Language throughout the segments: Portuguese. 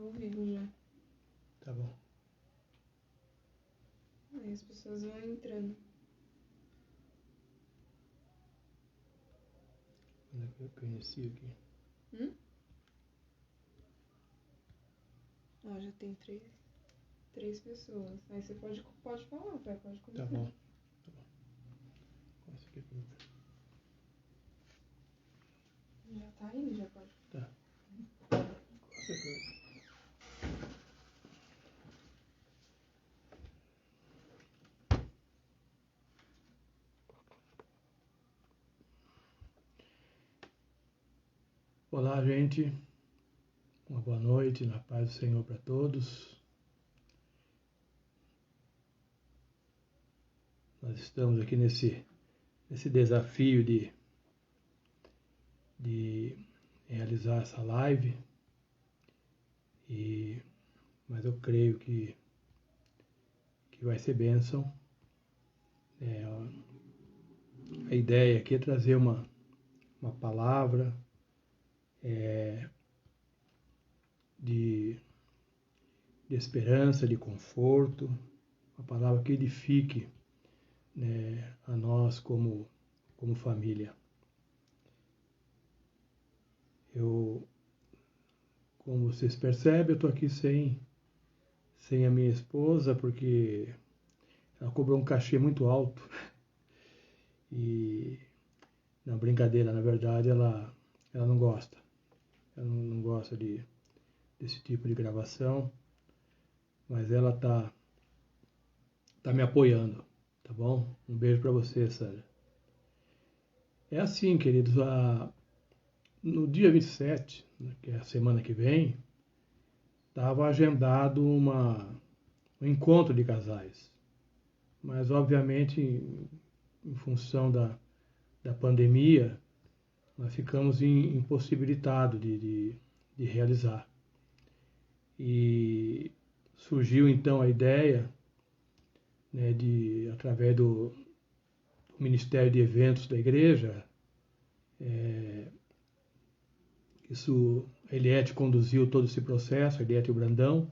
ao vivo já. Tá bom. Aí as pessoas vão entrando. Onde é que eu inicio aqui? Ó, já tem três pessoas. Aí você pode falar, pai, pode começar. Tá bom. Tá bom. Começa aqui primeiro. Já tá indo, já pode. Tá. Olá, gente. Uma boa noite, na paz do Senhor para todos. Nós estamos aqui nesse desafio de realizar essa live, mas eu creio que vai ser bênção. A ideia aqui é trazer uma palavra de esperança, de conforto, uma palavra que edifique, né, a nós como família. Como vocês percebem, eu estou aqui sem a minha esposa, porque ela cobrou um cachê muito alto. E, não, brincadeira, na verdade, ela não gosta. Ela não gosta desse tipo de gravação, mas ela tá me apoiando, tá bom? Um beijo para você, Sandra. É assim, queridos, no dia 27, né, que é a semana que vem, estava agendado um encontro de casais. Mas, obviamente, em função da pandemia, nós ficamos impossibilitados de realizar. E surgiu, então, a ideia, né, através do Ministério de Eventos da Igreja, a Eliette conduziu todo esse processo, a Eliette e o Brandão,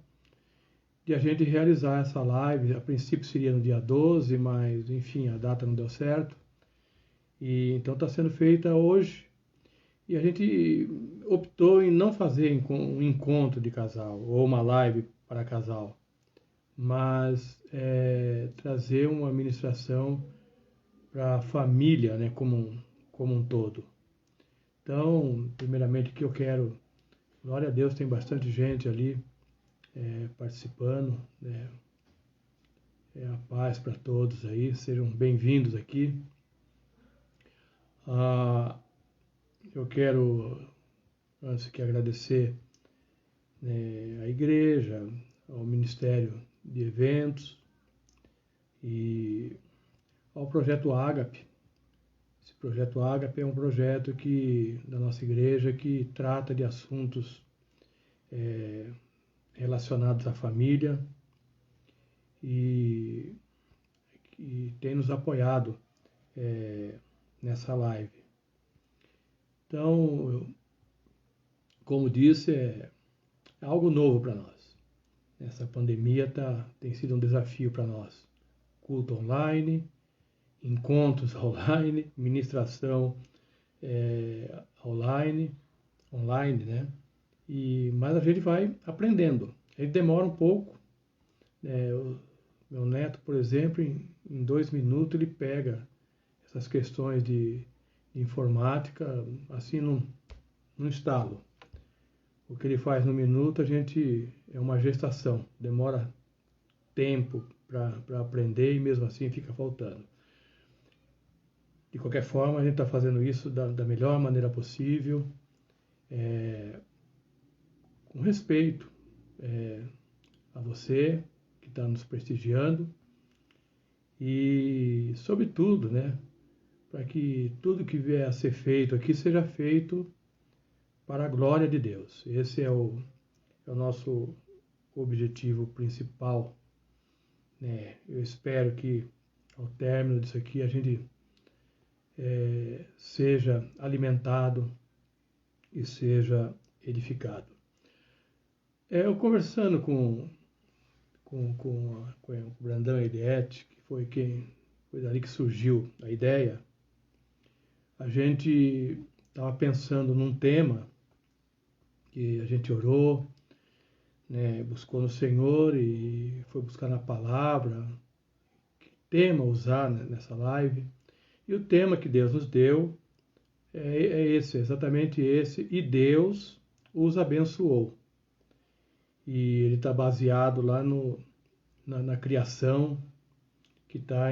de a gente realizar essa live. A princípio seria no dia 12, mas, enfim, a data não deu certo. E então está sendo feita hoje. E a gente optou em não fazer um encontro de casal ou uma live para casal, mas trazer uma ministração para a família, né, como um todo. Então, primeiramente, que eu quero, glória a Deus, tem bastante gente ali participando, né? A paz para todos aí, sejam bem-vindos aqui. Eu quero, antes que agradecer, né, à igreja, ao Ministério de Eventos e ao Projeto Ágape. Esse Projeto Ágape é um projeto da nossa igreja que trata de assuntos relacionados à família e tem nos apoiado nessa live. Então, como disse, é algo novo para nós. Essa pandemia tem sido um desafio para nós. Culto online, encontros online, ministração online, né? Mas a gente vai aprendendo. Ele demora um pouco. O meu neto, por exemplo, em 2 minutos ele pega essas questões de informática, assim, num estalo. O que ele faz no minuto, é uma gestação. Demora tempo para aprender e mesmo assim fica faltando. De qualquer forma, a gente está fazendo isso da melhor maneira possível, com respeito a você que está nos prestigiando e, sobretudo, né, para que tudo que vier a ser feito aqui seja feito para a glória de Deus. Esse é o nosso objetivo principal, né? Eu espero que, ao término disso aqui, a gente seja alimentado e seja edificado. Eu conversando com o Brandão Eliette, que foi dali que surgiu a ideia, a gente estava pensando num tema que a gente orou, né, buscou no Senhor e foi buscar na palavra que tema usar nessa live. E o tema que Deus nos deu é exatamente esse, e Deus os abençoou. E ele está baseado lá na criação, que está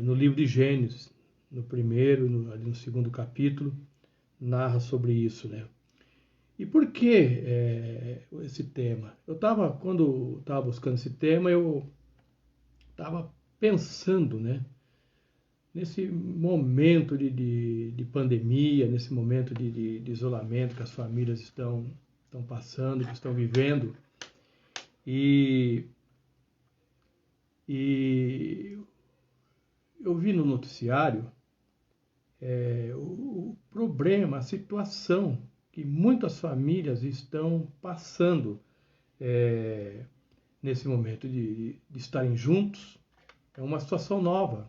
no livro de Gênesis, no primeiro, ali no segundo capítulo, narra sobre isso, né? E por que esse tema? Quando estava buscando esse tema, eu estava pensando, né? Nesse momento de pandemia, nesse momento de isolamento que as famílias estão passando, que estão vivendo. E eu vi no noticiário o problema, a situação que muitas famílias estão passando nesse momento de estarem juntos. É uma situação nova.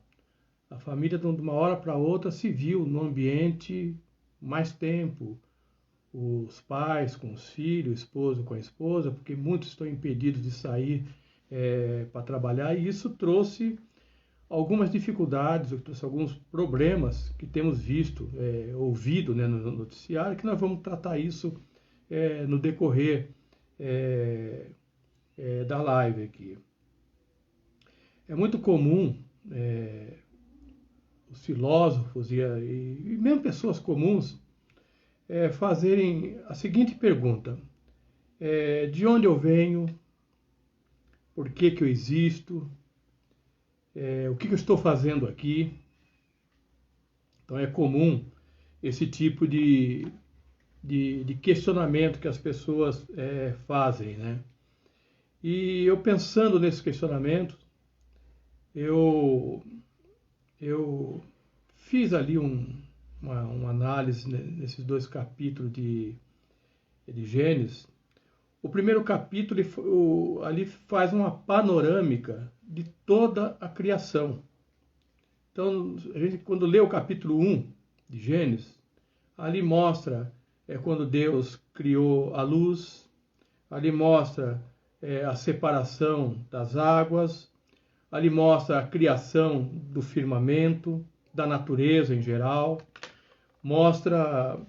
A família, de uma hora para outra, se viu no ambiente mais tempo. Os pais com os filhos, o esposo com a esposa, porque muitos estão impedidos de sair para trabalhar, e isso trouxe algumas dificuldades, trouxe alguns problemas que temos visto, ouvido, né, no noticiário, que nós vamos tratar isso no decorrer da live aqui. É muito comum os filósofos e mesmo pessoas comuns fazerem a seguinte pergunta: de onde eu venho? Por que eu existo? O que eu estou fazendo aqui? Então é comum esse tipo de questionamento que as pessoas fazem, né? E eu pensando nesse questionamento, eu fiz ali uma análise nesses dois capítulos de Gênesis. O primeiro capítulo ali faz uma panorâmica de toda a criação. Então, a gente, quando lê o capítulo 1 de Gênesis, ali mostra quando Deus criou a luz, ali mostra a separação das águas, ali mostra a criação do firmamento, da natureza em geral, mostra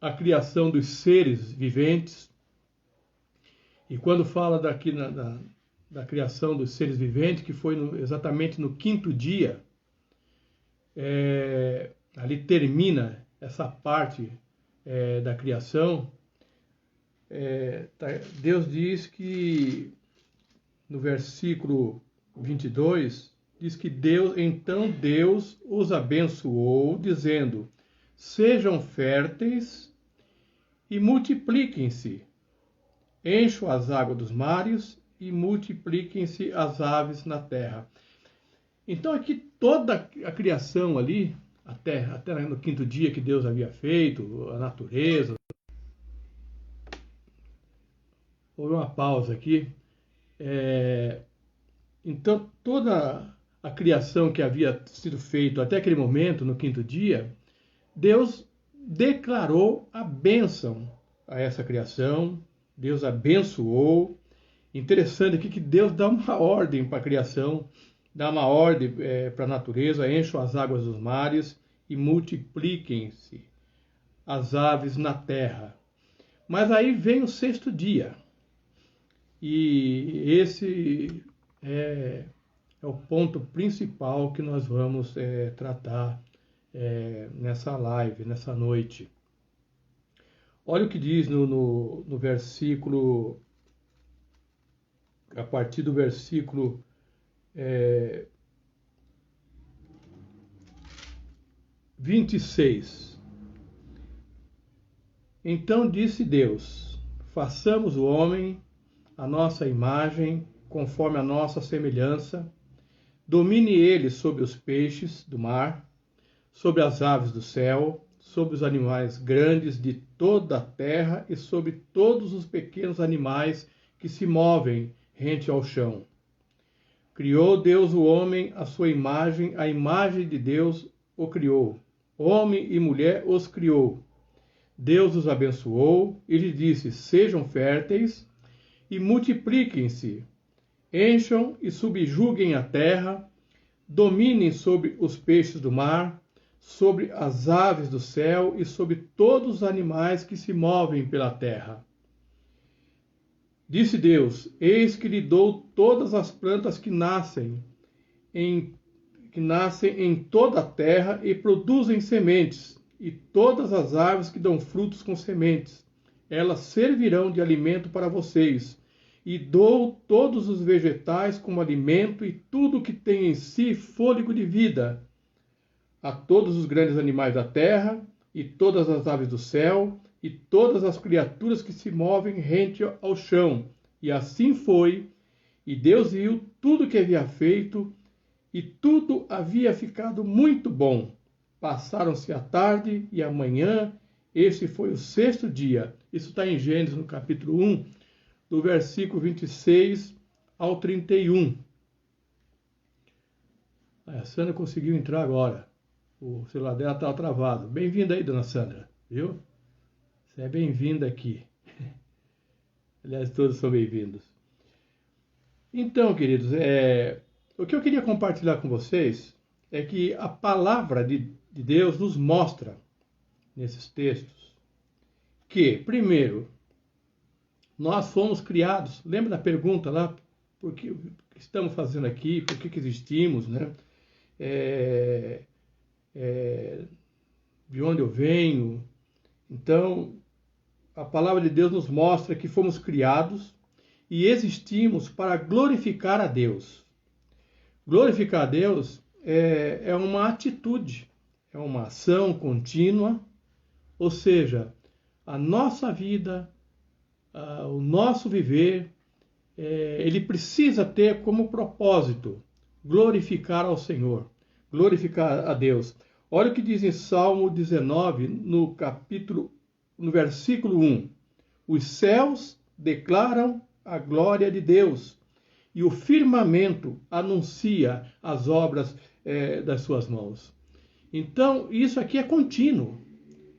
a criação dos seres viventes. E quando fala daqui da criação dos seres viventes, que foi exatamente no quinto dia, ali termina essa parte da criação. Deus diz que, no versículo 22, diz que então Deus os abençoou, dizendo: sejam férteis e multipliquem-se, encham as águas dos mares e multipliquem-se as aves na terra. Então aqui toda a criação ali, até no quinto dia que Deus havia feito, a natureza. Houve uma pausa aqui. Então toda a criação que havia sido feita até aquele momento, no quinto dia, Deus declarou a bênção a essa criação. Deus abençoou. Interessante aqui que Deus dá uma ordem para a criação, dá uma ordem para a natureza: encham as águas dos mares e multipliquem-se as aves na terra. Mas aí vem o sexto dia. E esse é o ponto principal que nós vamos tratar nessa live, nessa noite. Olha o que diz no versículo, a partir do versículo 26. Então disse Deus: façamos o homem à nossa imagem, conforme a nossa semelhança, domine ele sobre os peixes do mar, sobre as aves do céu, sobre os animais grandes de toda a terra e sobre todos os pequenos animais que se movem rente ao chão. Criou Deus o homem à sua imagem, a imagem de Deus o criou. Homem e mulher os criou. Deus os abençoou e lhe disse: sejam férteis e multipliquem-se, encham e subjuguem a terra, dominem sobre os peixes do mar, sobre as aves do céu e sobre todos os animais que se movem pela terra. Disse Deus: eis que lhe dou todas as plantas que nascem em toda a terra e produzem sementes, e todas as árvores que dão frutos com sementes. Elas servirão de alimento para vocês. E dou todos os vegetais como alimento e tudo que tem em si fôlego de vida. A todos os grandes animais da terra, e todas as aves do céu, e todas as criaturas que se movem rente ao chão. E assim foi. E Deus viu tudo que havia feito, e tudo havia ficado muito bom. Passaram-se a tarde e a manhã, este foi o 6º dia. Isso está em Gênesis, no capítulo 1, do versículo 26 ao 31. A Sandra conseguiu entrar agora. O celular dela estava travado. Bem-vinda aí, dona Sandra. Viu? Você é bem-vinda aqui. Aliás, todos são bem-vindos. Então, queridos, o que eu queria compartilhar com vocês é que a palavra de Deus nos mostra, nesses textos, que, primeiro, nós fomos criados. Lembra da pergunta lá? Por que estamos fazendo aqui? Por que existimos? Né? De onde eu venho? Então, a palavra de Deus nos mostra que fomos criados e existimos para glorificar a Deus. Glorificar a Deus é uma atitude, é uma ação contínua, ou seja, a nossa vida, o nosso viver, ele precisa ter como propósito glorificar ao Senhor, glorificar a Deus. Olha o que diz em Salmo 19, no versículo 1. Os céus declaram a glória de Deus, e o firmamento anuncia as obras das suas mãos. Então, isso aqui é contínuo.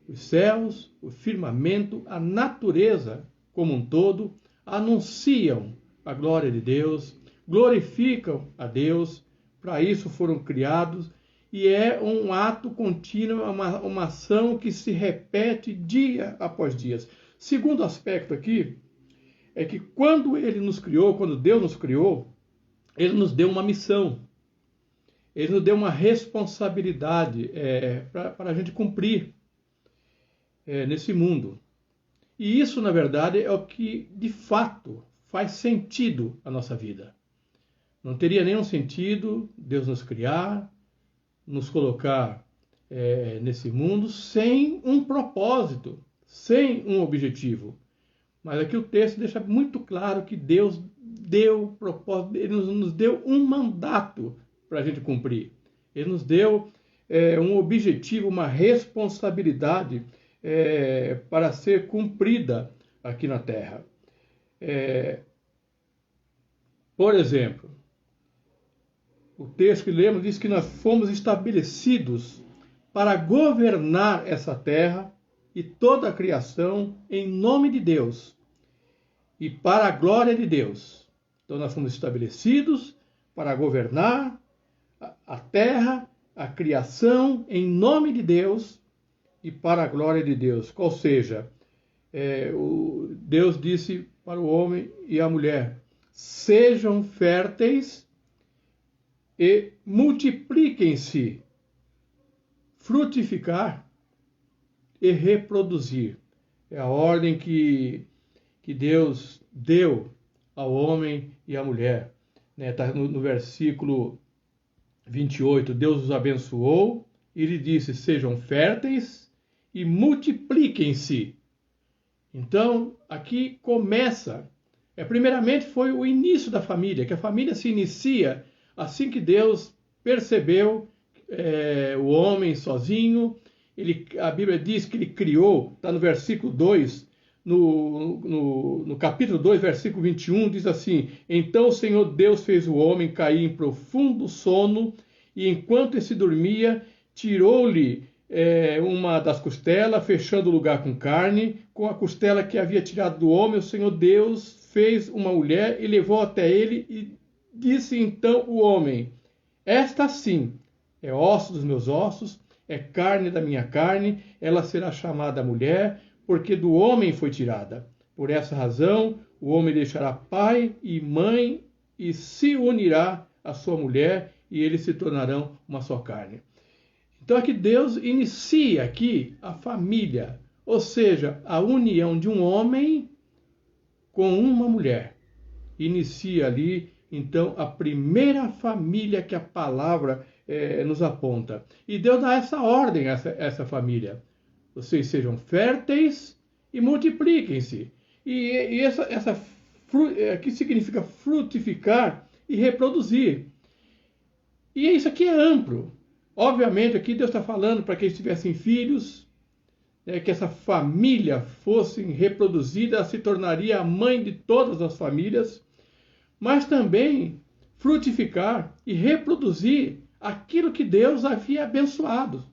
Os céus, o firmamento, a natureza como um todo anunciam a glória de Deus, glorificam a Deus, para isso foram criados, e é um ato contínuo, uma ação que se repete dia após dia. Segundo aspecto aqui, é que quando Ele nos criou, quando Deus nos criou, Ele nos deu uma missão, Ele nos deu uma responsabilidade para a gente cumprir nesse mundo. E isso, na verdade, é o que, de fato, faz sentido à nossa vida. Não teria nenhum sentido Deus nos criar, nos colocar nesse mundo sem um propósito, sem um objetivo. Mas aqui o texto deixa muito claro que Deus deu propósito, Ele nos deu um mandato para a gente cumprir. Ele nos deu um objetivo, uma responsabilidade para ser cumprida aqui na Terra. Por exemplo, o texto que lemos diz que nós fomos estabelecidos para governar essa terra e toda a criação em nome de Deus e para a glória de Deus. Então nós fomos estabelecidos para governar a terra, a criação em nome de Deus e para a glória de Deus. Ou seja, Deus disse para o homem e a mulher: sejam férteis e multipliquem-se, frutificar e reproduzir. É a ordem que Deus deu ao homem e à mulher. Está no versículo 28. Deus os abençoou e lhe disse: sejam férteis e multipliquem-se. Então, aqui começa. Primeiramente foi o início da família, que a família se inicia assim que Deus percebeu o homem sozinho, A Bíblia diz que ele criou, está no versículo 2, no capítulo 2, versículo 21, diz assim: Então o Senhor Deus fez o homem cair em profundo sono, e enquanto esse dormia, tirou-lhe uma das costelas, fechando o lugar com carne. Com a costela que havia tirado do homem, o Senhor Deus fez uma mulher e levou até ele, e disse então o homem: Esta sim é osso dos meus ossos, é carne da minha carne, ela será chamada mulher, porque do homem foi tirada. Por essa razão, o homem deixará pai e mãe e se unirá à sua mulher, e eles se tornarão uma só carne. Então aqui Deus inicia aqui a família, ou seja, a união de um homem com uma mulher. Inicia ali, então, a primeira família que a palavra nos aponta. E Deus dá essa ordem a essa família. Vocês sejam férteis e multipliquem-se. E aqui significa frutificar e reproduzir. E isso aqui é amplo. Obviamente, aqui Deus está falando para que eles tivessem filhos, que essa família fosse reproduzida, se tornaria a mãe de todas as famílias, mas também frutificar e reproduzir aquilo que Deus havia abençoado.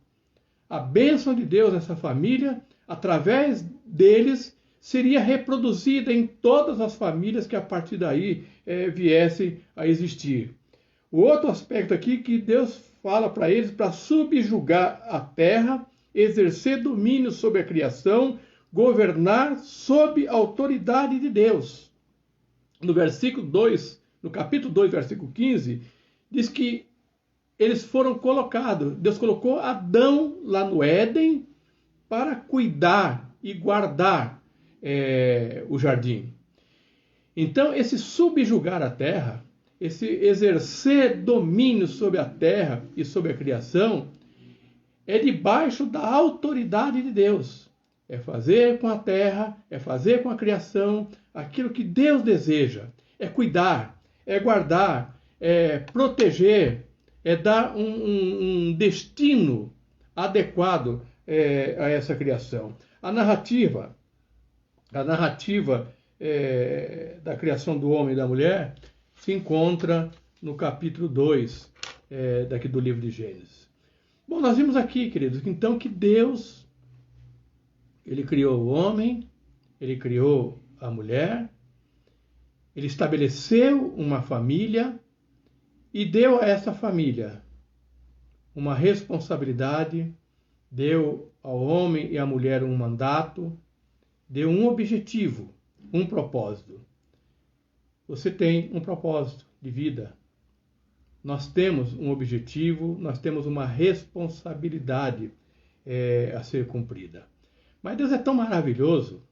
A bênção de Deus nessa família, através deles, seria reproduzida em todas as famílias que a partir daí viessem a existir. O outro aspecto aqui que Deus fala para eles para subjugar a terra, exercer domínio sobre a criação, governar sob a autoridade de Deus. No versículo 2, no capítulo 2, versículo 15, diz que eles foram colocados, Deus colocou Adão lá no Éden para cuidar e guardar o jardim. Então, esse subjugar a terra, esse exercer domínio sobre a terra e sobre a criação, é debaixo da autoridade de Deus. É fazer com a terra, é fazer com a criação aquilo que Deus deseja. É cuidar, é guardar, é proteger, é dar um destino adequado a essa criação. A narrativa da criação do homem e da mulher se encontra no capítulo 2 daqui do livro de Gênesis. Bom, nós vimos aqui, queridos, então que Deus, ele criou o homem, ele criou a mulher, ele estabeleceu uma família e deu a essa família uma responsabilidade, deu ao homem e à mulher um mandato, deu um objetivo, um propósito. Você tem um propósito de vida. Nós temos um objetivo, nós temos uma responsabilidade a ser cumprida. Mas Deus é tão maravilhoso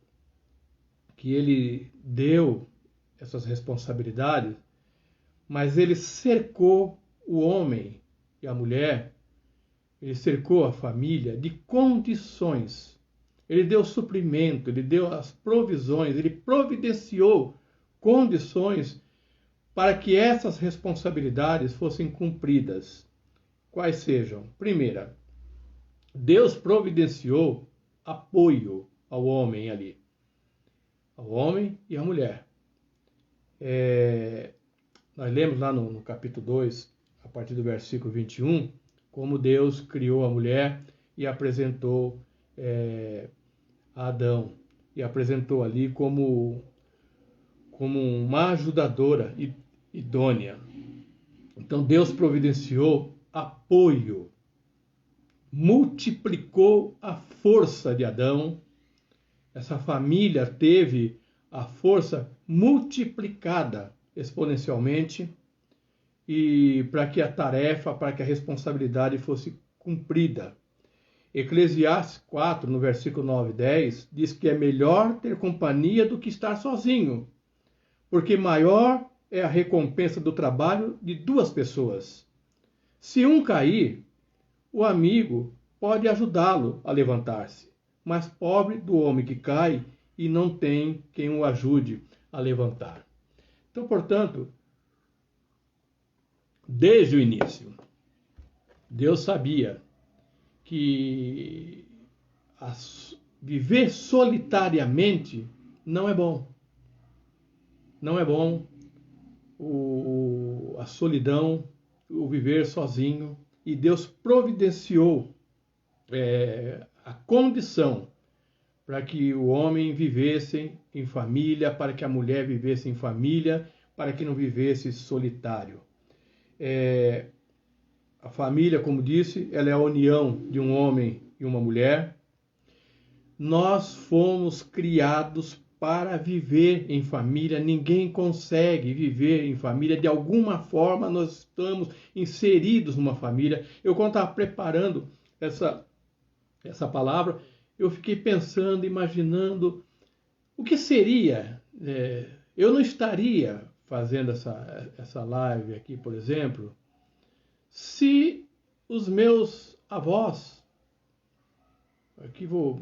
que Ele deu essas responsabilidades, mas Ele cercou o homem e a mulher, Ele cercou a família de condições. Ele deu suprimento, Ele deu as provisões, Ele providenciou condições para que essas responsabilidades fossem cumpridas. Quais sejam? Primeira, Deus providenciou apoio ao homem ali, ao homem e à mulher. Nós lemos lá no capítulo 2, a partir do versículo 21, como Deus criou a mulher e apresentou a Adão, e apresentou ali como uma ajudadora idônea. Então Deus providenciou apoio, multiplicou a força de Adão. Essa família teve a força multiplicada exponencialmente, e para que a tarefa, para que a responsabilidade fosse cumprida. Eclesiastes 4, no versículo 9 e 10, diz que é melhor ter companhia do que estar sozinho, porque maior é a recompensa do trabalho de duas pessoas. Se um cair, o amigo pode ajudá-lo a levantar-se, mas pobre do homem que cai e não tem quem o ajude a levantar. Então, portanto, desde o início, Deus sabia que viver solitariamente não é bom. Não é bom a solidão, o viver sozinho. E Deus providenciou a condição para que o homem vivesse em família, para que a mulher vivesse em família, para que não vivesse solitário. A família, como disse, ela é a união de um homem e uma mulher. Nós fomos criados para viver em família. Ninguém consegue viver em família. De alguma forma, nós estamos inseridos numa família. Eu, quando estava preparando essa palavra, eu fiquei pensando, imaginando o que seria. Eu não estaria fazendo essa live aqui, por exemplo, se os meus avós, aqui vou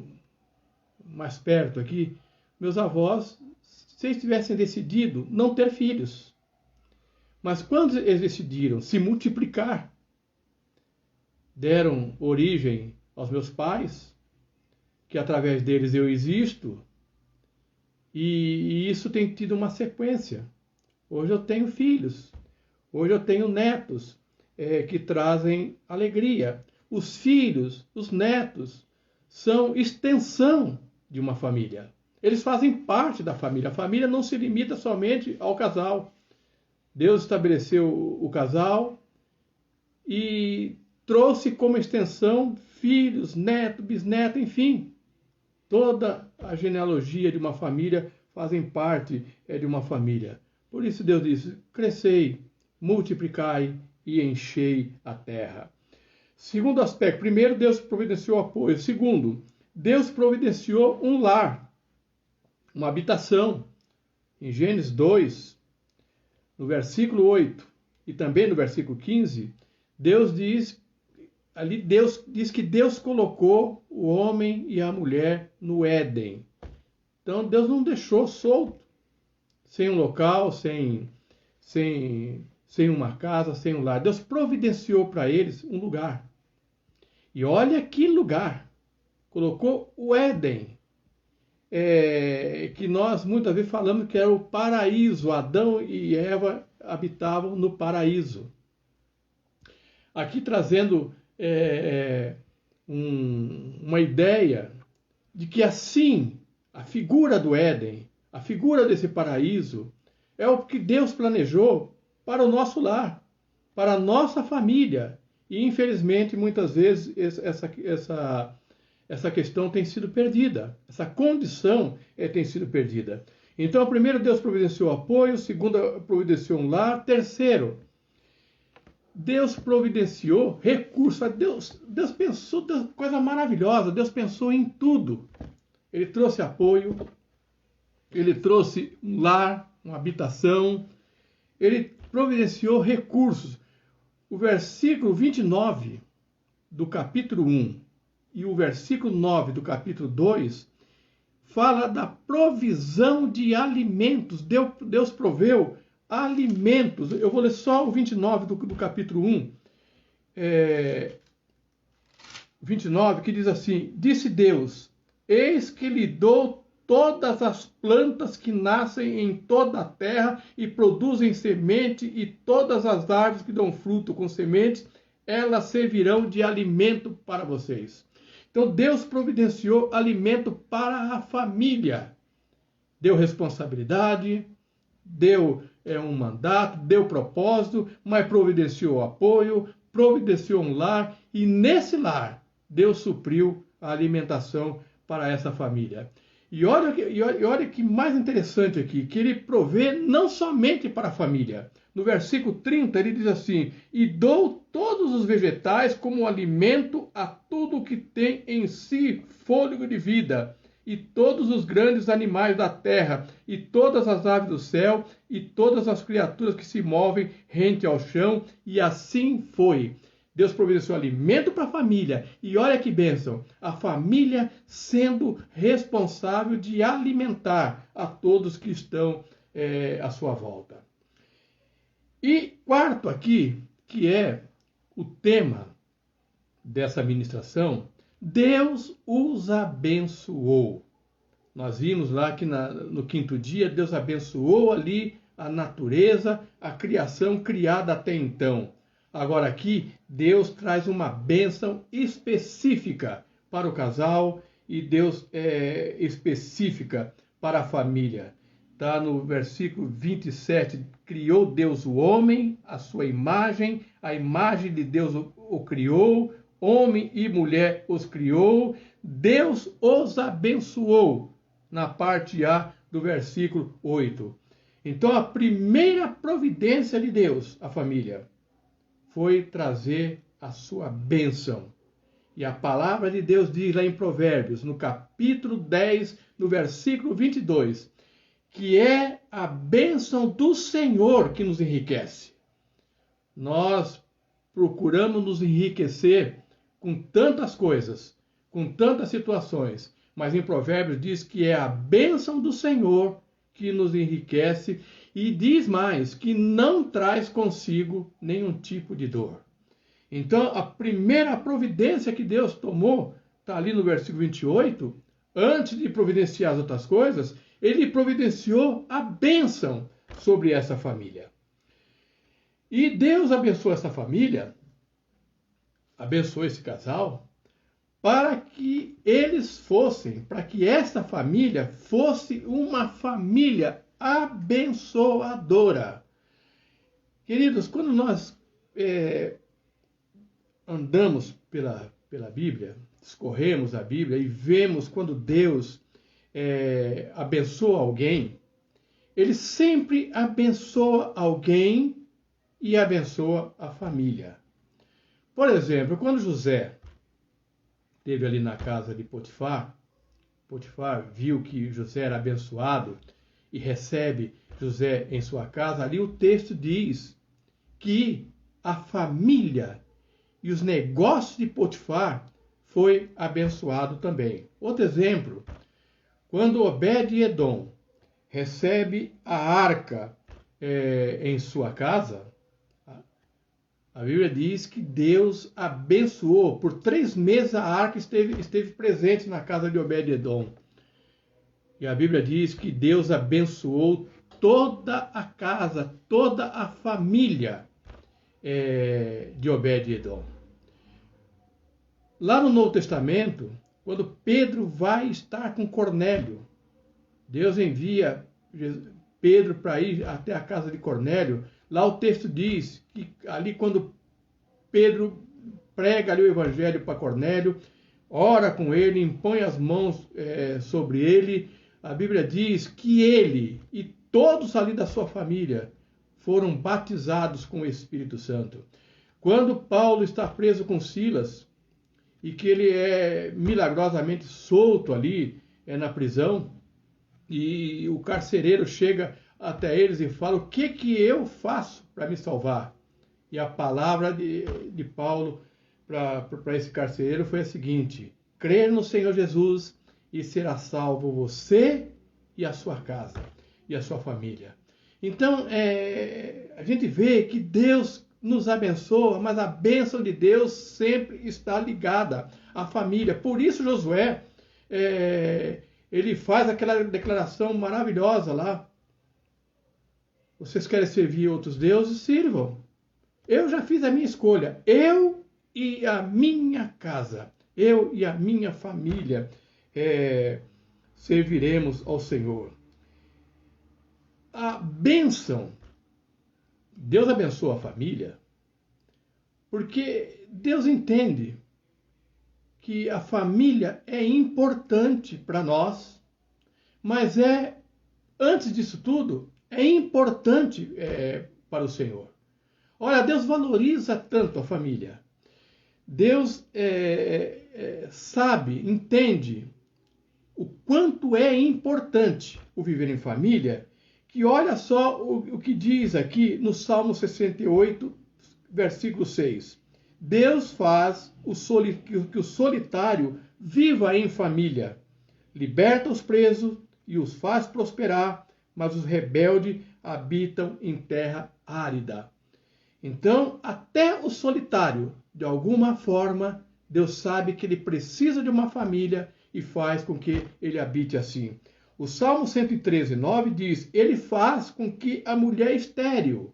mais perto aqui, meus avós, se eles tivessem decidido não ter filhos, mas quando eles decidiram se multiplicar, deram origem aos meus pais, que através deles eu existo, e isso tem tido uma sequência. Hoje eu tenho filhos, hoje eu tenho netos que trazem alegria. Os filhos, os netos, são extensão de uma família. Eles fazem parte da família. A família não se limita somente ao casal. Deus estabeleceu o casal e trouxe como extensão filhos, netos, bisnetos, enfim. Toda a genealogia de uma família fazem parte de uma família. Por isso Deus disse: crescei, multiplicai e enchei a terra. Segundo aspecto, primeiro, Deus providenciou apoio. Segundo, Deus providenciou um lar, uma habitação. Em Gênesis 2, no versículo 8 e também no versículo 15, Deus diz que Deus colocou o homem e a mulher no Éden. Então Deus não deixou solto, sem um local, sem uma casa, sem um lar. Deus providenciou para eles um lugar. E olha que lugar! Colocou o Éden, que nós muitas vezes falamos que era o paraíso. Adão e Eva habitavam no paraíso. Aqui trazendo uma ideia de que assim, a figura do Éden, a figura desse paraíso, é o que Deus planejou para o nosso lar, para a nossa família. E, infelizmente, muitas vezes essa questão tem sido perdida. Essa condição tem sido perdida. Então, primeiro, Deus providenciou apoio. Segundo, providenciou um lar. Terceiro, Deus providenciou recursos. Deus pensou, coisa maravilhosa. Deus pensou em tudo. Ele trouxe apoio. Ele trouxe um lar, uma habitação. Ele providenciou recursos. O versículo 29 do capítulo 1 e o versículo 9 do capítulo 2 fala da provisão de alimentos. Deus proveu alimentos. Eu vou ler só o 29 do capítulo 1. 29, que diz assim: disse Deus: eis que lhe dou todas as plantas que nascem em toda a terra e produzem semente, e todas as árvores que dão fruto com sementes, elas servirão de alimento para vocês. Então Deus providenciou alimento para a família. Deu responsabilidade, deu um mandato, deu propósito, mas providenciou apoio, providenciou um lar, e nesse lar Deus supriu a alimentação para essa família. E olha que mais interessante aqui, que ele provê não somente para a família. No versículo 30 ele diz assim: e dou todos os vegetais como alimento a tudo que tem em si fôlego de vida, e todos os grandes animais da terra, e todas as aves do céu, e todas as criaturas que se movem rente ao chão. E assim foi. Deus providenciou alimento para a família. E olha que bênção, a família sendo responsável de alimentar a todos que estão à sua volta. E quarto aqui, que é o tema dessa ministração, Deus os abençoou. Nós vimos lá que no quinto dia, Deus abençoou ali a natureza, a criação criada até então. Agora aqui, Deus traz uma bênção específica para o casal e Deus específica para a família. Está no versículo 27, criou Deus o homem, a sua imagem, a imagem de Deus o criou, homem e mulher os criou, Deus os abençoou, na parte A do versículo 8. Então a primeira providência de Deus, a família, foi trazer a sua bênção. E a palavra de Deus diz lá em Provérbios, no capítulo 10, no versículo 22, que é a bênção do Senhor que nos enriquece. Nós procuramos nos enriquecer com tantas coisas, com tantas situações, mas em Provérbios diz que é a bênção do Senhor que nos enriquece e diz mais, que não traz consigo nenhum tipo de dor. Então, a primeira providência que Deus tomou, está ali no versículo 28, antes de providenciar as outras coisas, ele providenciou a bênção sobre essa família. E Deus abençoou essa família, abençoou esse casal, para que eles fossem, para que esta família fosse uma família abençoadora. Queridos, quando nós andamos pela Bíblia, escorremos a Bíblia e vemos quando Deus abençoa alguém, ele sempre abençoa alguém e abençoa a família. Por exemplo, quando José esteve ali na casa de Potifar, Potifar viu que José era abençoado e recebe José em sua casa, ali o texto diz que a família e os negócios de Potifar foi abençoado também. Outro exemplo, quando Obed-Edom recebe a arca em sua casa, a Bíblia diz que Deus abençoou. Por 3 meses a arca esteve presente na casa de Obed-Edom. E a Bíblia diz que Deus abençoou toda a casa, toda a família de Obed-Edom. Lá no Novo Testamento, quando Pedro vai estar com Cornélio, Deus envia Pedro para ir até a casa de Cornélio. Lá o texto diz que ali quando Pedro prega ali o evangelho para Cornélio, ora com ele, impõe as mãos sobre ele, a Bíblia diz que ele e todos ali da sua família foram batizados com o Espírito Santo. Quando Paulo está preso com Silas e que ele é milagrosamente solto ali na prisão, e o carcereiro chega até eles e fala: o que eu faço para me salvar? E a palavra de Paulo para esse carcereiro foi a seguinte: crer no Senhor Jesus e será salvo você e a sua casa e a sua família. Então, a gente vê que Deus nos abençoa, mas a bênção de Deus sempre está ligada à família. Por isso Josué, ele faz aquela declaração maravilhosa lá: vocês querem servir outros deuses? Sirvam. Eu já fiz a minha escolha. Eu e a minha casa, eu e a minha família serviremos ao Senhor. A bênção, Deus abençoa a família, porque Deus entende que a família é importante para nós, mas antes disso tudo, é importante para o Senhor. Olha, Deus valoriza tanto a família. Deus sabe, entende o quanto é importante o viver em família, que olha só o que diz aqui no Salmo 68, versículo 6. Deus faz que o solitário viva em família, liberta os presos e os faz prosperar, mas os rebeldes habitam em terra árida. Então, até o solitário, de alguma forma, Deus sabe que ele precisa de uma família e faz com que ele habite assim. O Salmo 113:9 diz: ele faz com que a mulher estéril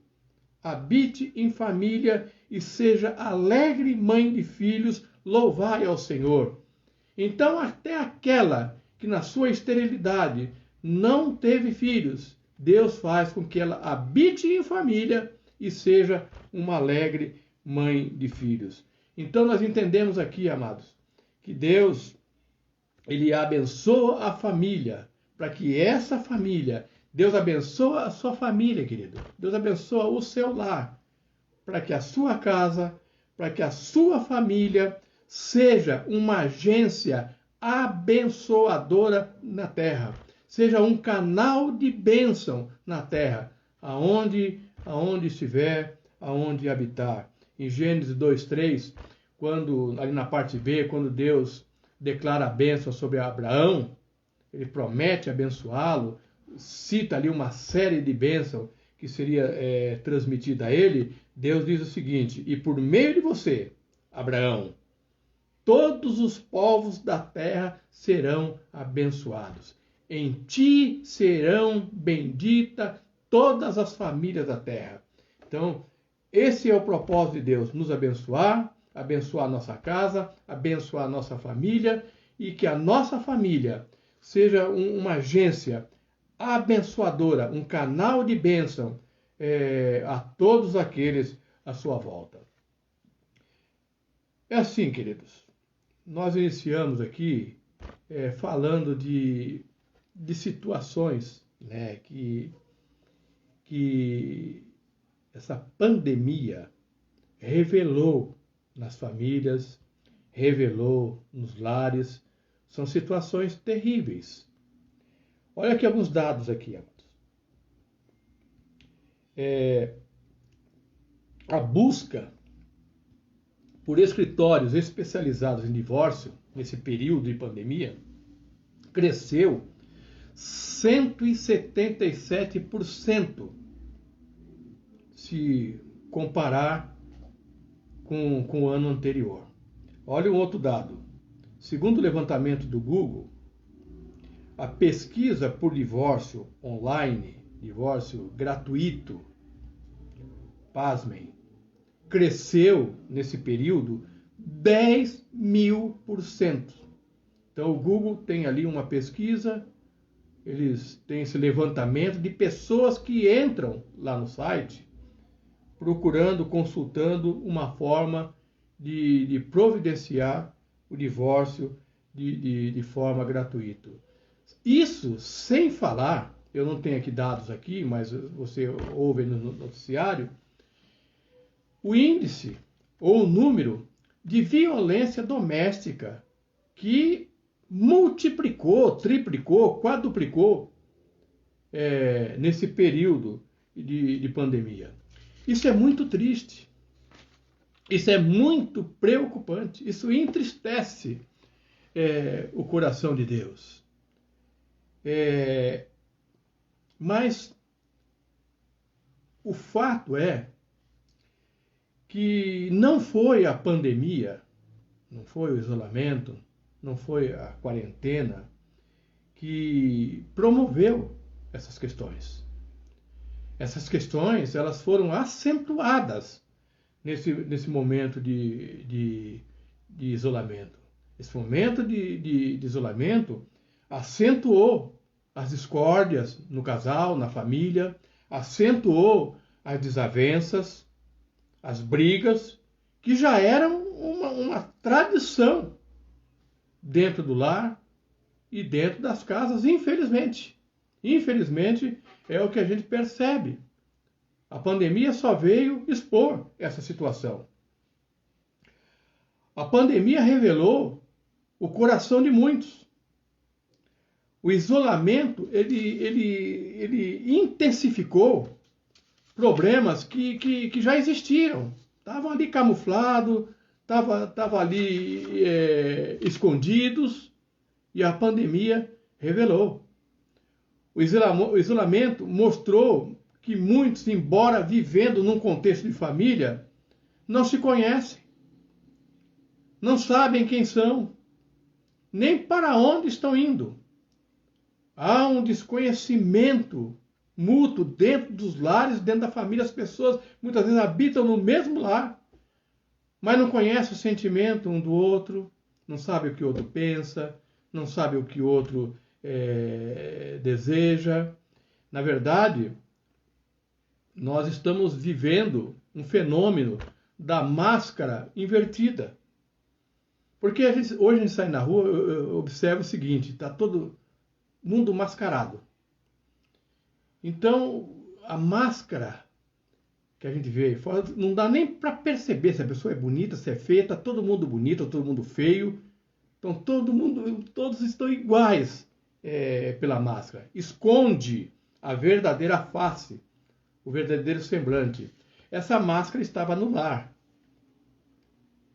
habite em família e seja alegre mãe de filhos, louvai ao Senhor. Então, até aquela que na sua esterilidade não teve filhos, Deus faz com que ela habite em família e seja uma alegre mãe de filhos. Então, nós entendemos aqui, amados, que Deus, ele abençoa a família, para que essa família, Deus abençoa a sua família, querido. Deus abençoa o seu lar, para que a sua casa, para que a sua família seja uma agência abençoadora na terra, seja um canal de bênção na terra, aonde estiver, aonde habitar. Em Gênesis 2:3, ali na parte B, quando Deus declara a bênção sobre Abraão, ele promete abençoá-lo, cita ali uma série de bênçãos que seria transmitida a ele. Deus diz o seguinte: e por meio de você, Abraão, todos os povos da terra serão abençoados. Em ti serão benditas todas as famílias da terra. Então, esse é o propósito de Deus, nos abençoar, abençoar a nossa casa, abençoar a nossa família, e que a nossa família seja uma agência abençoadora, um canal de bênção a todos aqueles à sua volta. É assim, queridos. Nós iniciamos aqui falando de situações, né, que essa pandemia revelou nas famílias, revelou nos lares. São situações terríveis. Olha aqui alguns dados aqui, amados. A busca por escritórios especializados em divórcio nesse período de pandemia cresceu 177% se comparar com o ano anterior. Olha um outro dado. Segundo o levantamento do Google, a pesquisa por divórcio online, divórcio gratuito, pasmem, cresceu nesse período 10.000%. Então o Google tem ali uma pesquisa, eles têm esse levantamento de pessoas que entram lá no site procurando, consultando uma forma de providenciar o divórcio de forma gratuita. Isso sem falar, eu não tenho aqui dados aqui, mas você ouve no noticiário, o índice ou o número de violência doméstica que multiplicou, triplicou, quadruplicou nesse período de pandemia. Isso é muito triste. Isso é muito preocupante. Isso entristece o coração de Deus. Mas o fato é que não foi a pandemia, não foi o isolamento, não foi a quarentena que promoveu essas questões. Essas questões, elas foram acentuadas nesse momento de isolamento. Esse momento de isolamento acentuou as discórdias no casal, na família, acentuou as desavenças, as brigas, que já eram uma tradição dentro do lar e dentro das casas, infelizmente. Infelizmente, é o que a gente percebe. A pandemia só veio expor essa situação. A pandemia revelou o coração de muitos. O isolamento, ele intensificou problemas que já existiam. Estavam ali camuflados, estavam ali escondidos, e a pandemia revelou. O isolamento mostrou que muitos, embora vivendo num contexto de família, não se conhecem. não sabem quem são, nem para onde estão indo. Há um desconhecimento mútuo dentro dos lares, dentro da família. As pessoas muitas vezes habitam no mesmo lar, mas não conhecem o sentimento um do outro, não sabem o que o outro pensa, não sabem o que o outro deseja. Na verdade, nós estamos vivendo um fenômeno da máscara invertida. Porque hoje a gente sai na rua, eu observo o seguinte, está todo mundo mascarado. Então, a máscara que a gente vê fora, não dá nem para perceber se a pessoa é bonita, se é feia, está todo mundo bonito, todo mundo feio. Então, todos estão iguais pela máscara. Esconde a verdadeira face, o verdadeiro semblante. Essa máscara estava no lar.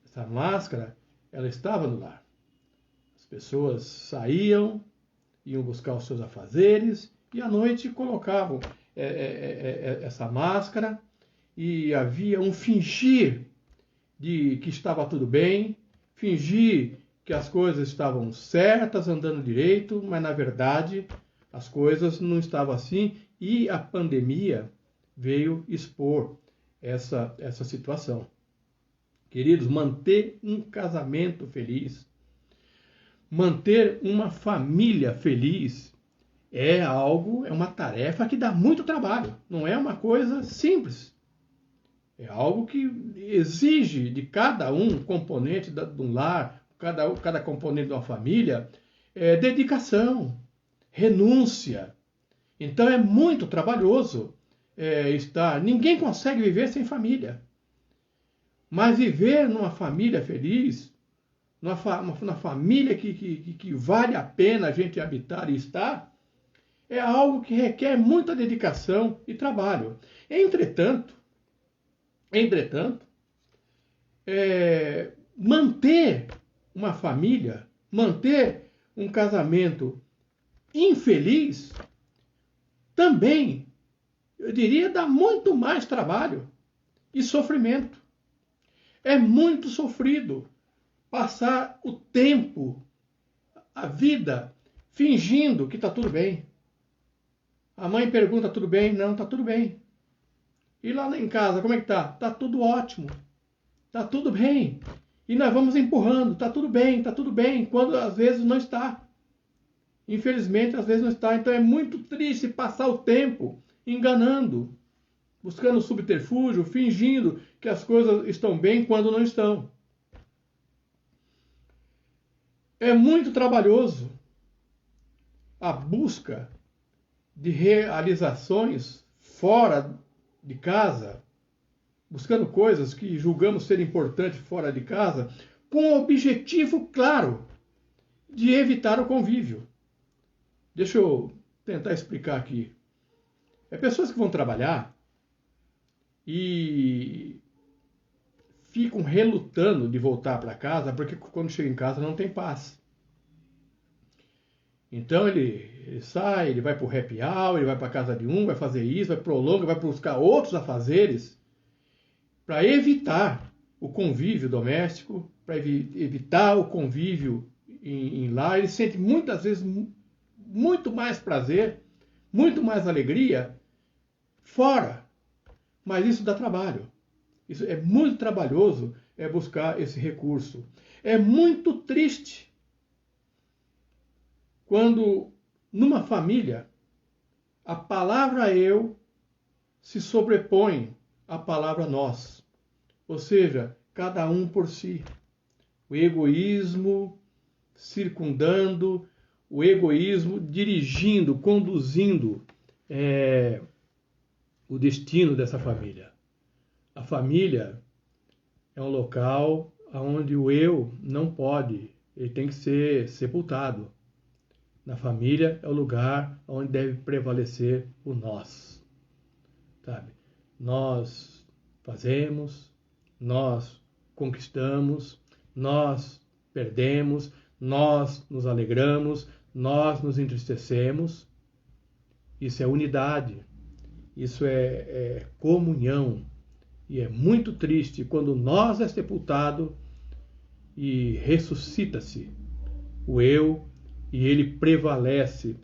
Essa máscara, ela estava no lar. As pessoas saíam, iam buscar os seus afazeres e à noite colocavam essa máscara e havia um fingir de que estava tudo bem, fingir que as coisas estavam certas, andando direito, mas na verdade as coisas não estavam assim e a pandemia veio expor essa situação. Queridos, manter um casamento feliz, manter uma família feliz é uma tarefa que dá muito trabalho. Não é uma coisa simples. É algo que exige de cada componente de um lar, cada componente de uma família, dedicação, renúncia. Então é muito trabalhoso estar. Ninguém consegue viver sem família. Mas viver numa família feliz, numa família que vale a pena a gente habitar e estar, é algo que requer muita dedicação e trabalho. Entretanto, manter uma família, manter um casamento infeliz, também, eu diria, dá muito mais trabalho e sofrimento. É muito sofrido passar o tempo, a vida, fingindo que está tudo bem. A mãe pergunta, tudo bem? Não, está tudo bem. E lá em casa, como é que está? Está tudo ótimo. Está tudo bem. E nós vamos empurrando, está tudo bem, quando às vezes não está. Infelizmente, às vezes não está. Então é muito triste passar o tempo enganando, buscando subterfúgio, fingindo que as coisas estão bem quando não estão. É muito trabalhoso a busca de realizações fora de casa, buscando coisas que julgamos ser importantes fora de casa, com o objetivo claro de evitar o convívio. Deixa eu tentar explicar aqui. Pessoas que vão trabalhar e ficam relutando de voltar para casa, porque quando chega em casa não tem paz. Então ele sai, ele vai para o happy hour, ele vai para a casa de vai fazer isso, vai prolonga, vai buscar outros afazeres para evitar o convívio doméstico, para evitar o convívio em lá. Ele sente muitas vezes muito mais prazer, muito mais alegria fora. Mas isso dá trabalho. Isso é muito trabalhoso buscar esse recurso. É muito triste quando numa família a palavra eu se sobrepõe à palavra nós. Ou seja, cada um por si. O egoísmo circundando, o egoísmo dirigindo, conduzindo o destino dessa família. A família é um local onde o eu não pode, ele tem que ser sepultado. Na família é o lugar onde deve prevalecer o nós. Sabe? Nós fazemos, nós conquistamos, nós perdemos, nós nos alegramos, nós nos entristecemos. Isso é unidade, isso é comunhão. E é muito triste quando nós é sepultado e ressuscita-se o eu e ele prevalece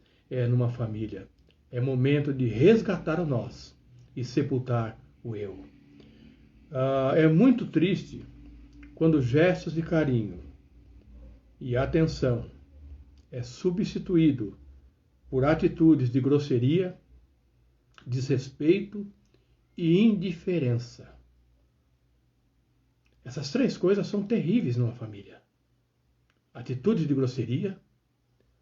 numa família. É momento de resgatar o nós e sepultar o eu. É muito triste quando gestos de carinho e atenção é substituído por atitudes de grosseria, desrespeito e indiferença. Essas três coisas são terríveis numa família. Atitudes de grosseria,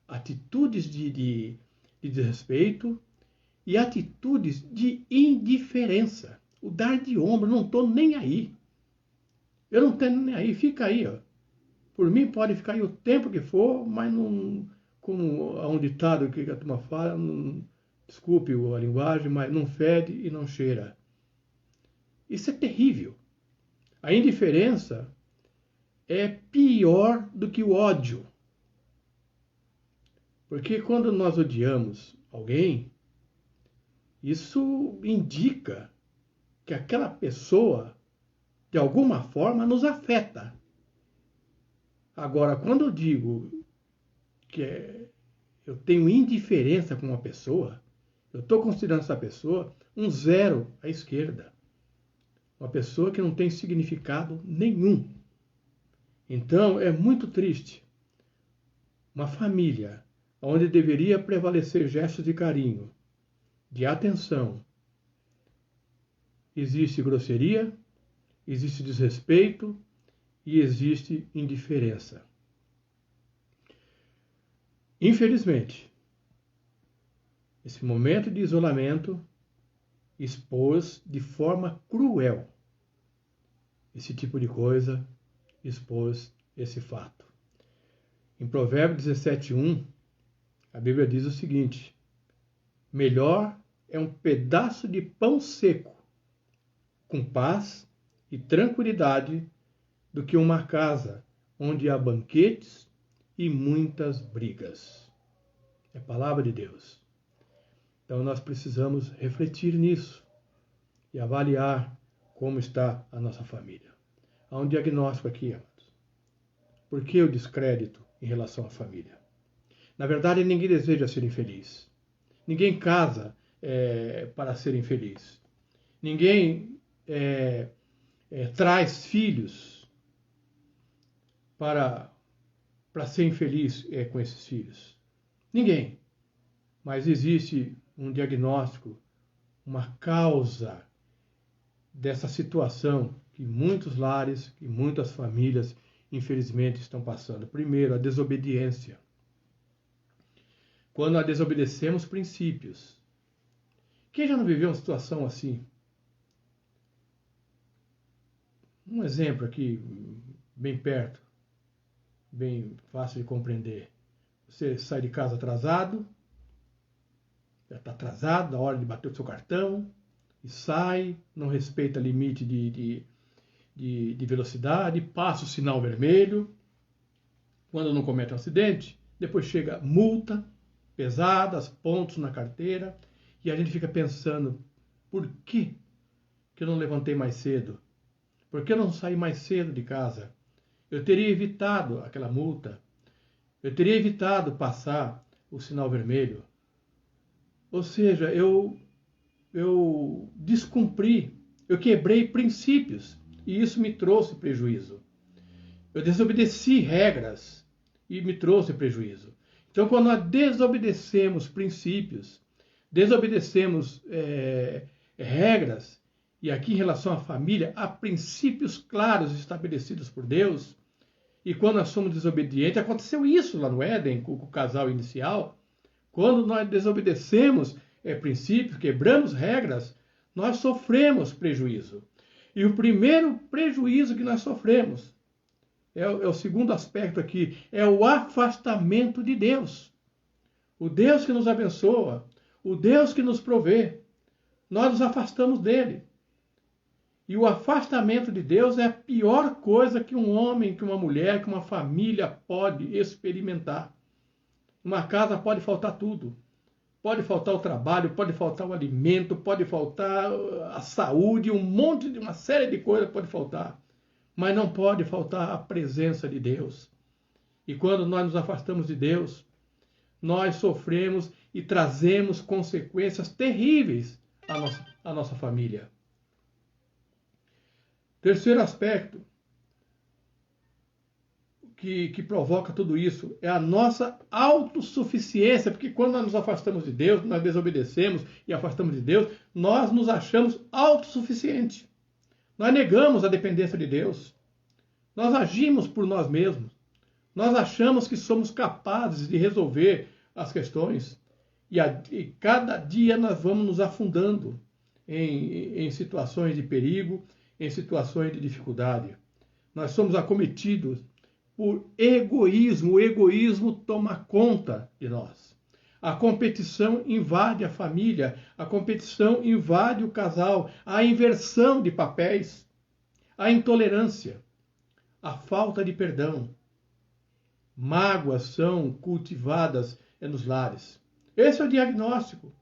atitudes de desrespeito e atitudes de indiferença. O dar de ombro, não estou nem aí. Eu não estou nem aí, fica aí. Ó. Por mim pode ficar aí o tempo que for, mas não, como há um ditado que a turma fala, não, desculpe a linguagem, mas não fede e não cheira. Isso é terrível. A indiferença é pior do que o ódio. Porque quando nós odiamos alguém, isso indica que aquela pessoa, de alguma forma, nos afeta. Agora, quando eu digo que eu tenho indiferença com uma pessoa, eu estou considerando essa pessoa um zero à esquerda. Uma pessoa que não tem significado nenhum. Então, é muito triste. Uma família onde deveria prevalecer gestos de carinho, de atenção, existe grosseria, existe desrespeito e existe indiferença. Infelizmente, esse momento de isolamento expôs de forma cruel esse tipo de coisa, expôs esse fato. Em Provérbios 17:1, a Bíblia diz o seguinte: melhor é um pedaço de pão seco, com paz e tranquilidade, do que uma casa onde há banquetes e muitas brigas. É a palavra de Deus. Então nós precisamos refletir nisso e avaliar como está a nossa família. Há um diagnóstico aqui, amados. Por que o descrédito em relação à família? Na verdade, ninguém deseja ser infeliz. Ninguém casa para ser infeliz. Ninguém traz filhos para ser infeliz com esses filhos. Ninguém. Mas existe um diagnóstico, uma causa dessa situação que muitos lares, que muitas famílias, infelizmente, estão passando. Primeiro, a desobediência. Quando nós desobedecemos princípios. Quem já não viveu uma situação assim? Um exemplo aqui, bem perto, bem fácil de compreender. Você sai de casa atrasado, já está atrasado, na hora de bater o seu cartão, e sai, não respeita limite de velocidade, passa o sinal vermelho, quando não comete um acidente, depois chega multa pesada, pontos na carteira, e a gente fica pensando, por que eu não levantei mais cedo? Por que eu não saí mais cedo de casa? Eu teria evitado aquela multa, eu teria evitado passar o sinal vermelho. Ou seja, eu descumpri, eu quebrei princípios e isso me trouxe prejuízo. Eu desobedeci regras e me trouxe prejuízo. Então, quando nós desobedecemos princípios, desobedecemos regras, e aqui em relação à família, há princípios claros estabelecidos por Deus, e quando nós somos desobedientes, aconteceu isso lá no Éden, com o casal inicial, quando nós desobedecemos princípios, quebramos regras, nós sofremos prejuízo. E o primeiro prejuízo que nós sofremos, é o segundo aspecto aqui, é o afastamento de Deus. O Deus que nos abençoa, o Deus que nos provê, nós nos afastamos dele. E o afastamento de Deus é a pior coisa que um homem, que uma mulher, que uma família pode experimentar. Numa casa pode faltar tudo. Pode faltar o trabalho, pode faltar o alimento, pode faltar a saúde, uma série de coisas pode faltar. mas não pode faltar a presença de Deus. E quando nós nos afastamos de Deus, nós sofremos e trazemos consequências terríveis à nossa família. Terceiro aspecto que provoca tudo isso é a nossa autossuficiência, porque quando nós nos afastamos de Deus, nós desobedecemos e afastamos de Deus, nós nos achamos autossuficientes. Nós negamos a dependência de Deus. Nós agimos por nós mesmos. Nós achamos que somos capazes de resolver as questões. E cada dia nós vamos nos afundando em situações de perigo, em situações de dificuldade. Nós somos acometidos por egoísmo. O egoísmo toma conta de nós. A competição invade a família, a competição invade o casal, a inversão de papéis, a intolerância, a falta de perdão. Mágoas são cultivadas nos lares. Esse é o diagnóstico.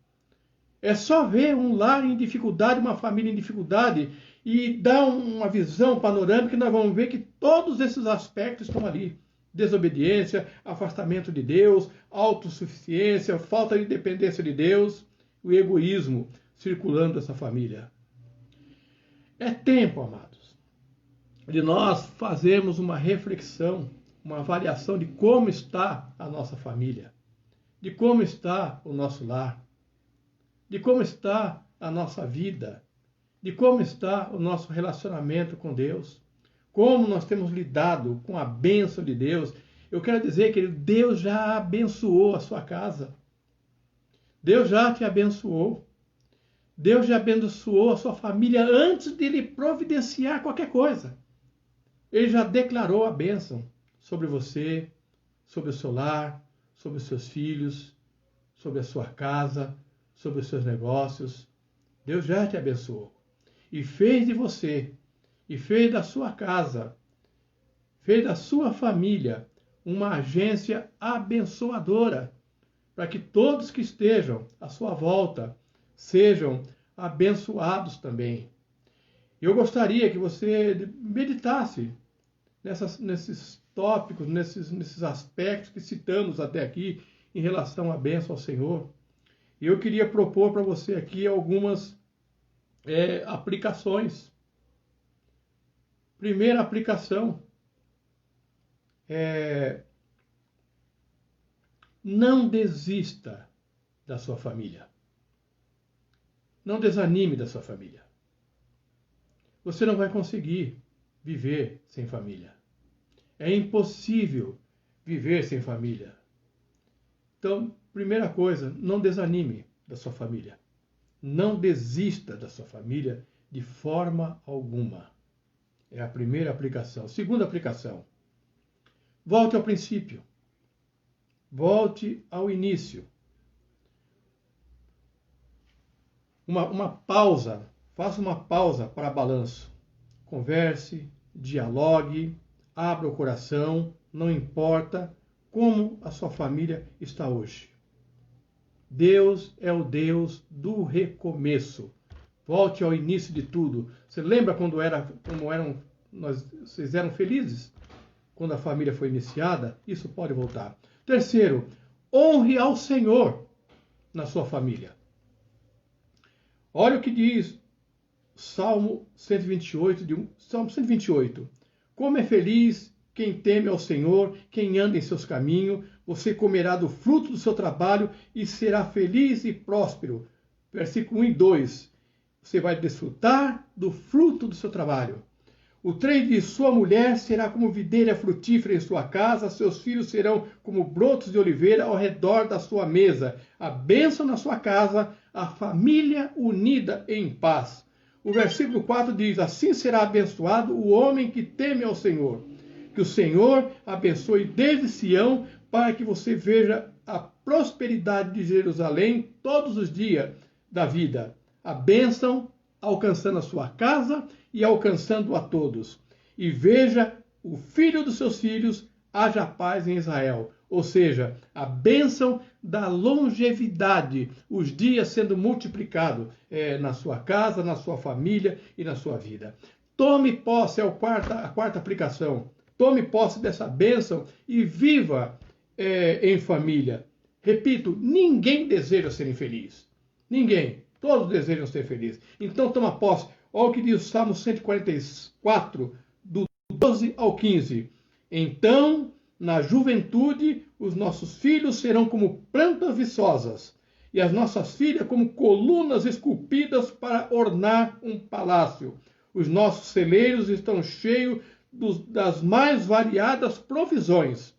É só ver um lar em dificuldade, uma família em dificuldade, e dar uma visão panorâmica, e nós vamos ver que todos esses aspectos estão ali. Desobediência, afastamento de Deus, autossuficiência, falta de dependência de Deus, o egoísmo circulando nessa família. É tempo, amados, de nós fazermos uma reflexão, uma avaliação de como está a nossa família, de como está o nosso lar, de como está a nossa vida, de como está o nosso relacionamento com Deus, como nós temos lidado com a bênção de Deus. Eu quero dizer que Deus já abençoou a sua casa. Deus já te abençoou. Deus já abençoou a sua família antes de lhe providenciar qualquer coisa. Ele já declarou a bênção sobre você, sobre o seu lar, sobre os seus filhos, sobre a sua casa, sobre os seus negócios. Deus já te abençoou. E fez de você, e fez da sua casa, fez da sua família uma agência abençoadora, para que todos que estejam à sua volta sejam abençoados também. Eu gostaria que você meditasse nesses tópicos, nesses aspectos que citamos até aqui em relação à bênção ao Senhor. E eu queria propor para você aqui algumas aplicações. Primeira aplicação é: não desista da sua família. Não desanime da sua família. Você não vai conseguir viver sem família. É impossível viver sem família. Então, primeira coisa, não desanime da sua família. Não desista da sua família de forma alguma. É a primeira aplicação. Segunda aplicação, volte ao princípio. Volte ao início. Uma pausa. Faça uma pausa para balanço. Converse, dialogue, abra o coração, não importa como a sua família está hoje. Deus é o Deus do recomeço. Volte ao início de tudo. Você lembra vocês eram felizes? Quando a família foi iniciada? Isso pode voltar. Terceiro, honre ao Senhor na sua família. Olha o que diz Salmo 128. Como é feliz quem teme ao Senhor, quem anda em seus caminhos. Você comerá do fruto do seu trabalho e será feliz e próspero. Versículo 1 e 2. Você vai desfrutar do fruto do seu trabalho. O 3 diz: sua mulher será como videira frutífera em sua casa, seus filhos serão como brotos de oliveira ao redor da sua mesa. A bênção na sua casa, a família unida em paz. O versículo 4 diz: assim será abençoado o homem que teme ao Senhor. Que o Senhor abençoe desde Sião, para que você veja a prosperidade de Jerusalém todos os dias da vida. A bênção alcançando a sua casa e alcançando a todos. E veja o filho dos seus filhos, haja paz em Israel. Ou seja, a bênção da longevidade, os dias sendo multiplicados na sua casa, na sua família e na sua vida. Tome posse, é a quarta aplicação. Tome posse dessa bênção e viva em família. Repito, ninguém deseja ser infeliz. Ninguém. Todos desejam ser felizes. Então toma posse. Olha o que diz o Salmo 144, do 12 ao 15. Então, na juventude, os nossos filhos serão como plantas viçosas, e as nossas filhas como colunas esculpidas para ornar um palácio. Os nossos celeiros estão cheios das mais variadas provisões.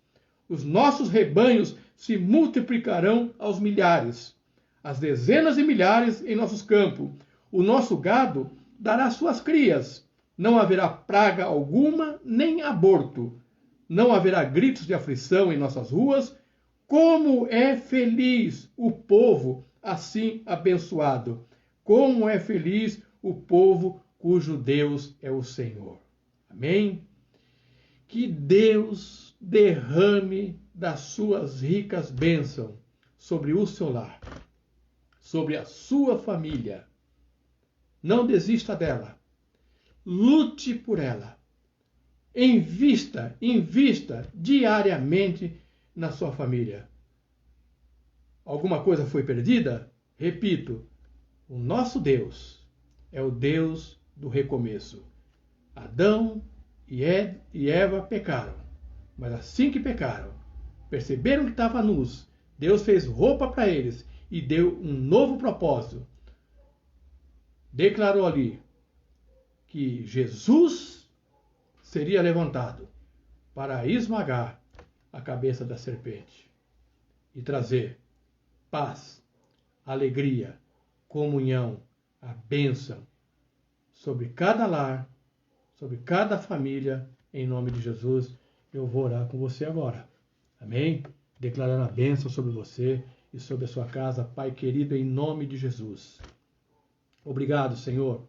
Os nossos rebanhos se multiplicarão aos milhares, as dezenas de milhares em nossos campos. O nosso gado dará suas crias. Não haverá praga alguma, nem aborto. Não haverá gritos de aflição em nossas ruas. Como é feliz o povo assim abençoado. Como é feliz o povo cujo Deus é o Senhor. Amém? Que Deus derrame das suas ricas bênçãos sobre o seu lar, sobre a sua família. Não desista dela. Lute por ela. Invista diariamente na sua família. Alguma coisa foi perdida? Repito, o nosso Deus é o Deus do recomeço. Adão e Eva pecaram, mas assim que pecaram, perceberam que estava nus, Deus fez roupa para eles e deu um novo propósito. Declarou ali que Jesus seria levantado para esmagar a cabeça da serpente e trazer paz, alegria, comunhão, a bênção sobre cada lar, sobre cada família, em nome de Jesus. Eu vou orar com você agora. Amém? Declarando a bênção sobre você e sobre a sua casa, Pai querido, em nome de Jesus. Obrigado, Senhor,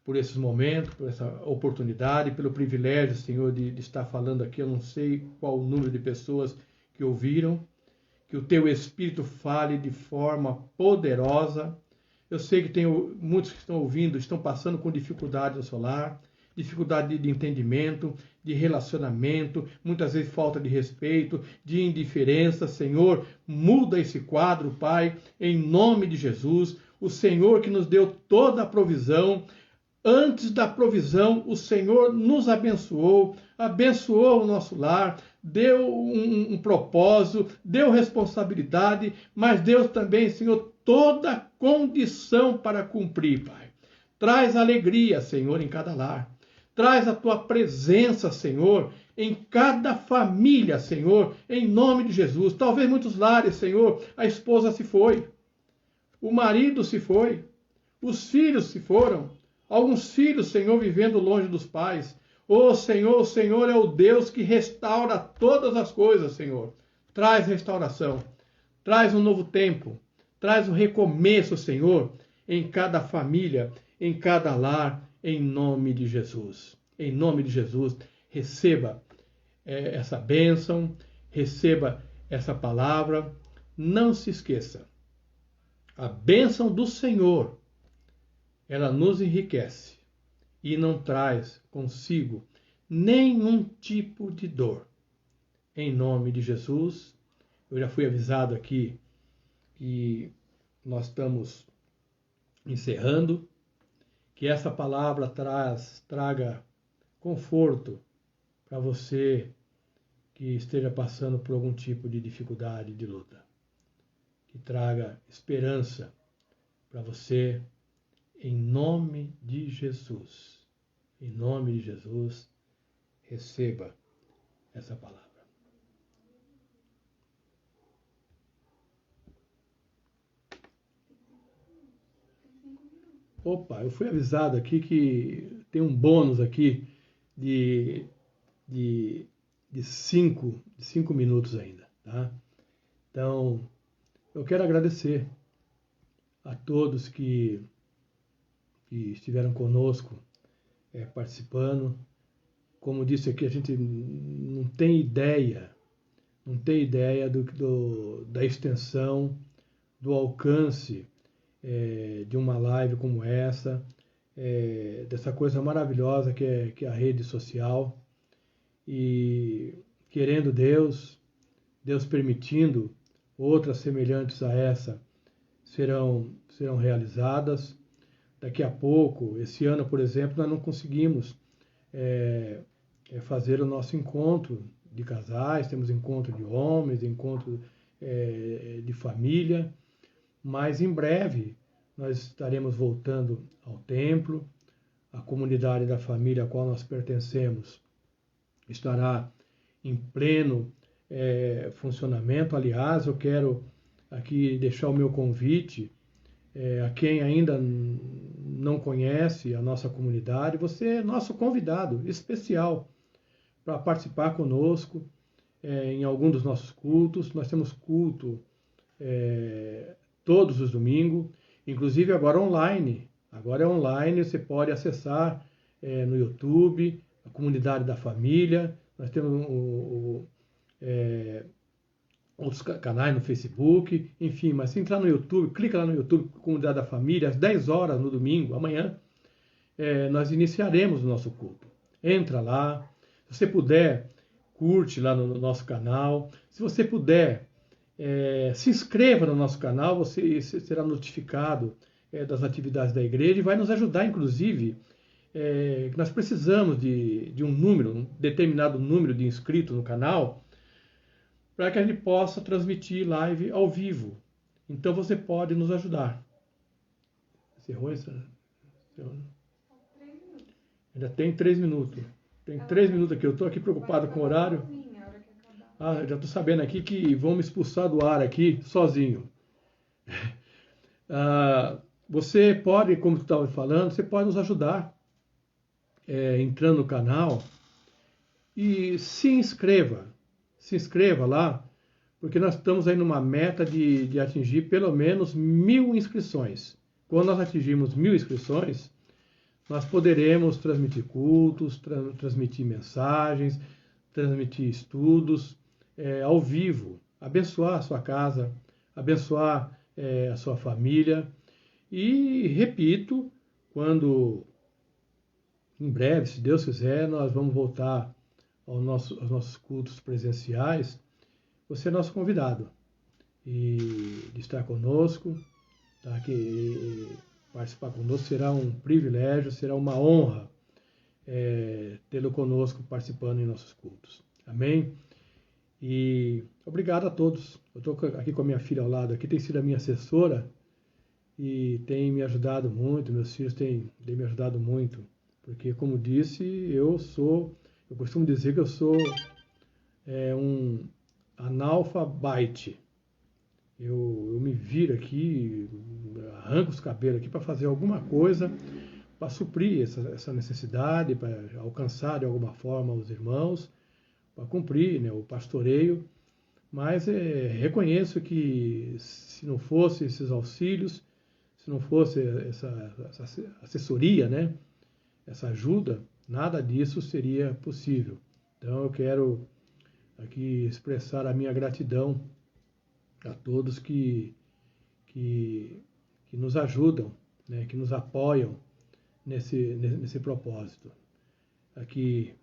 por esses momentos, por essa oportunidade, pelo privilégio, Senhor, de estar falando aqui. Eu não sei qual o número de pessoas que ouviram. Que o Teu Espírito fale de forma poderosa. Eu sei que tem muitos que estão ouvindo, estão passando com dificuldade no seu lar, dificuldade de entendimento, de relacionamento, muitas vezes falta de respeito, de indiferença. Senhor, muda esse quadro, Pai, em nome de Jesus. O Senhor que nos deu toda a provisão. Antes da provisão, o Senhor nos abençoou o nosso lar, deu um propósito, deu responsabilidade, mas deu também, Senhor, toda a condição para cumprir, Pai. Traz alegria, Senhor, em cada lar. Traz a Tua presença, Senhor, em cada família, Senhor, em nome de Jesus. Talvez muitos lares, Senhor, a esposa se foi, o marido se foi, os filhos se foram. Alguns filhos, Senhor, vivendo longe dos pais. O Senhor é o Deus que restaura todas as coisas, Senhor. Traz restauração, traz um novo tempo, traz um recomeço, Senhor, em cada família, em cada lar, em nome de Jesus. Em nome de Jesus, receba essa bênção, receba essa palavra. Não se esqueça, a bênção do Senhor, ela nos enriquece e não traz consigo nenhum tipo de dor. Em nome de Jesus, eu já fui avisado aqui que nós estamos encerrando, que essa palavra traga conforto para você que esteja passando por algum tipo de dificuldade, de luta. Que traga esperança para você, em nome de Jesus. Em nome de Jesus, receba essa palavra. Opa, eu fui avisado aqui que tem um bônus aqui de 5 minutos ainda, tá? Então, eu quero agradecer a todos que estiveram conosco participando. Como disse aqui, a gente não tem ideia da extensão, do alcance de uma live como essa. dessa coisa maravilhosa que é a rede social. E querendo Deus permitindo, outras semelhantes a essa serão realizadas. Daqui a pouco, esse ano, por exemplo, nós não conseguimos fazer o nosso encontro de casais, temos encontro de homens, encontro de família, mas em breve nós estaremos voltando ao templo, a comunidade da família a qual nós pertencemos estará em pleno funcionamento. Aliás, eu quero aqui deixar o meu convite a quem ainda não conhece a nossa comunidade. Você é nosso convidado especial para participar conosco em algum dos nossos cultos. Nós temos culto todos os domingos, inclusive agora online. Agora é online, você pode acessar no YouTube, a comunidade da família. Nós temos outros canais no Facebook, enfim, mas se entrar no YouTube, clica lá no YouTube, Comunidade da Família, às 10 horas no domingo, amanhã, nós iniciaremos o nosso culto. Entra lá, se você puder, curte lá no nosso canal. Se você puder, se inscreva no nosso canal, você será notificado das atividades da igreja e vai nos ajudar, inclusive, nós precisamos de um determinado número de inscritos no canal, para que a gente possa transmitir live ao vivo. Então você pode nos ajudar. Encerrou isso? Ainda tem 3 minutos. Tem 3 minutos aqui. Eu estou aqui preocupado com o horário. Já estou sabendo aqui que vão me expulsar do ar aqui sozinho. Você pode, como tu estava falando, você pode nos ajudar entrando no canal e se inscreva lá, porque nós estamos aí numa meta de atingir pelo menos 1000 inscrições. Quando nós atingirmos 1000 inscrições, nós poderemos transmitir cultos, transmitir mensagens, transmitir estudos ao vivo, abençoar a sua casa, abençoar a sua família. E repito, quando em breve, se Deus quiser, nós vamos voltar aos nossos cultos presenciais. Você é nosso convidado de estar conosco, tá? Que participar conosco será um privilégio, será uma honra tê-lo conosco participando em nossos cultos. Amém? E obrigado a todos. Eu estou aqui com a minha filha ao lado, aqui tem sido a minha assessora e tem me ajudado muito, meus filhos têm me ajudado muito, porque, como disse, eu costumo dizer que eu sou um analfabete. Eu me viro aqui, arranco os cabelos aqui para fazer alguma coisa, para suprir essa necessidade, para alcançar de alguma forma os irmãos, para cumprir, né, o pastoreio. Mas reconheço que se não fosse esses auxílios, se não fosse essa assessoria, né, essa ajuda, nada disso seria possível. Então eu quero aqui expressar a minha gratidão a todos que nos ajudam, né, que nos apoiam nesse propósito. Aqui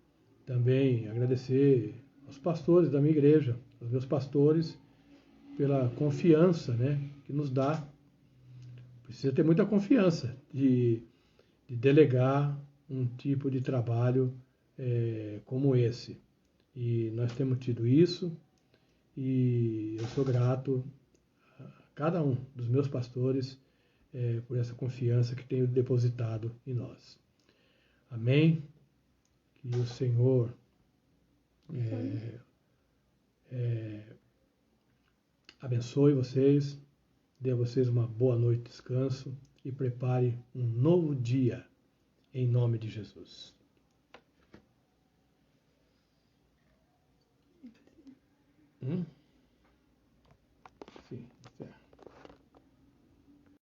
também agradecer aos pastores da minha igreja, aos meus pastores, pela confiança, né, que nos dá. Precisa ter muita confiança de delegar um tipo de trabalho como esse. E nós temos tido isso, e eu sou grato a cada um dos meus pastores por essa confiança que tenho depositado em nós. Amém? Que o Senhor abençoe vocês, dê a vocês uma boa noite de descanso e prepare um novo dia em nome de Jesus.